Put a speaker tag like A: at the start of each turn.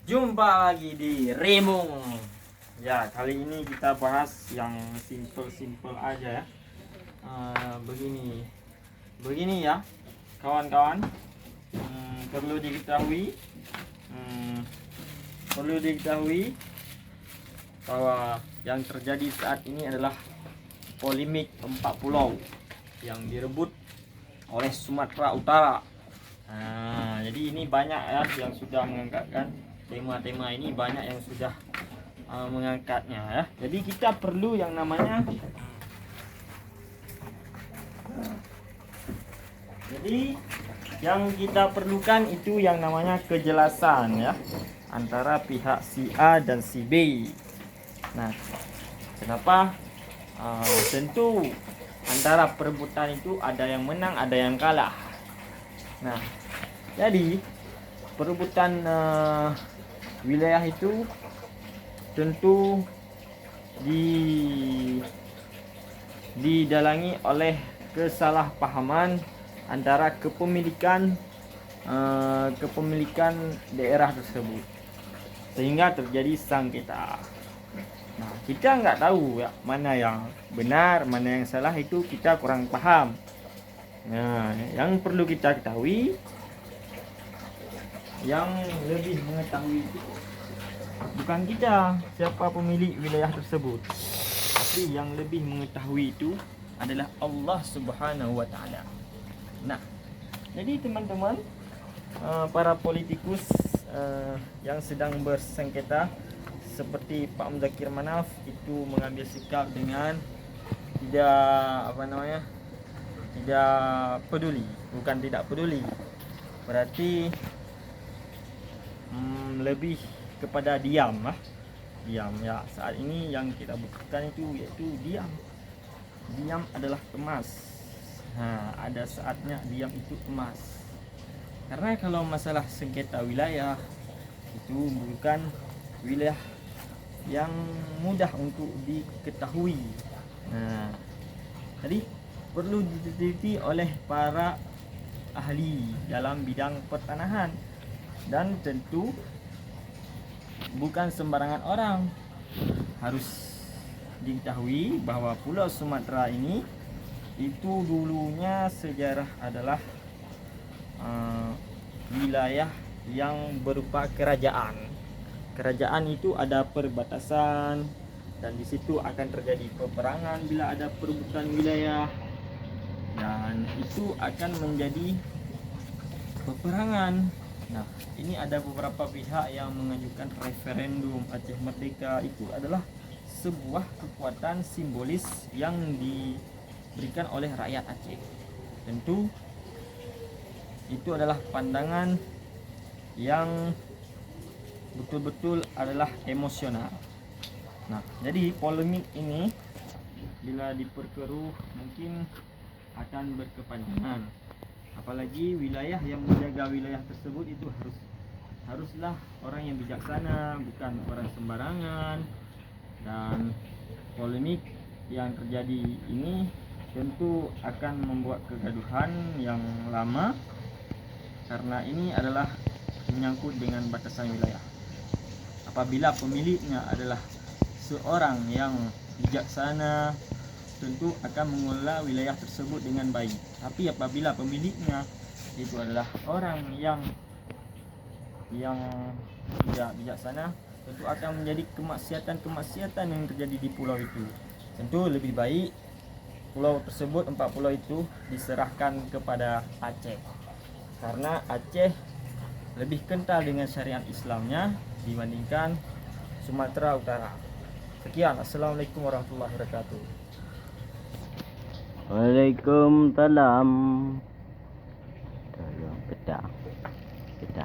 A: Jumpa lagi di Remung. Ya, kali ini kita bahas yang simple-simple aja ya. Begini ya, kawan-kawan. Perlu diketahui, bahwa yang terjadi saat ini adalah polemik 4 pulau yang direbut oleh Sumatera Utara. Jadi ini banyak ya yang sudah mengangkatkan tema-tema ini, banyak yang sudah mengangkatnya ya. Jadi kita perlu yang namanya yang kita perlukan itu yang namanya kejelasan ya antara pihak si A dan si B. Nah, kenapa? Tentu antara perebutan itu ada yang menang, ada yang kalah. Nah, jadi perebutan wilayah itu tentu didalangi oleh kesalahpahaman antara kepemilikan daerah tersebut, sehingga terjadi sengketa. Nah, kita nggak tahu ya mana yang benar, mana yang salah, itu kita kurang paham. Nah, yang perlu kita ketahui, yang lebih mengetahui itu bukan kita siapa pemilik wilayah tersebut, tapi yang lebih mengetahui itu adalah Allah Subhanahu wa Ta'ala. Nah, jadi teman-teman, para politikus yang sedang bersengketa seperti Pak Muzakir Manaf itu mengambil sikap dengan tidak peduli, bukan tidak peduli, berarti lebih kepada diam ya. Saat ini yang kita butuhkan itu yaitu diam adalah emas. Nah, ada saatnya diam itu emas, karena kalau masalah sengketa wilayah itu bukan wilayah yang mudah untuk diketahui. Nah, jadi perlu diteliti oleh para ahli dalam bidang pertanahan, dan tentu bukan sembarangan orang. Harus diketahui bahwa Pulau Sumatera ini itu dulunya sejarah adalah wilayah yang berupa kerajaan. Kerajaan itu ada perbatasan, dan di situ akan terjadi peperangan bila ada perebutan wilayah, dan itu akan menjadi peperangan. Nah, ini ada beberapa pihak yang mengajukan referendum Aceh Merdeka. Itu adalah sebuah kekuatan simbolis yang diberikan oleh rakyat Aceh. Tentu itu adalah pandangan yang betul-betul adalah emosional. Nah, jadi polemik ini bila diperkeruh mungkin akan berkepanjangan. Apalagi wilayah yang menjaga wilayah tersebut itu haruslah orang yang bijaksana, bukan orang sembarangan. Dan polemik yang terjadi ini tentu akan membuat kegaduhan yang lama, karena ini adalah menyangkut dengan batasan wilayah. Apabila pemiliknya adalah seorang yang bijaksana, tentu akan mengelola wilayah tersebut dengan baik. Tapi apabila pemiliknya itu adalah orang yang tidak bijaksana, tentu akan menjadi kemaksiatan yang terjadi di pulau itu. Tentu lebih baik pulau tersebut, 4 pulau itu diserahkan kepada Aceh, karena Aceh lebih kental dengan syariat Islamnya dibandingkan Sumatera Utara. Sekian, assalamualaikum warahmatullahi wabarakatuh.
B: Waalaikumsalam. Dalam peta.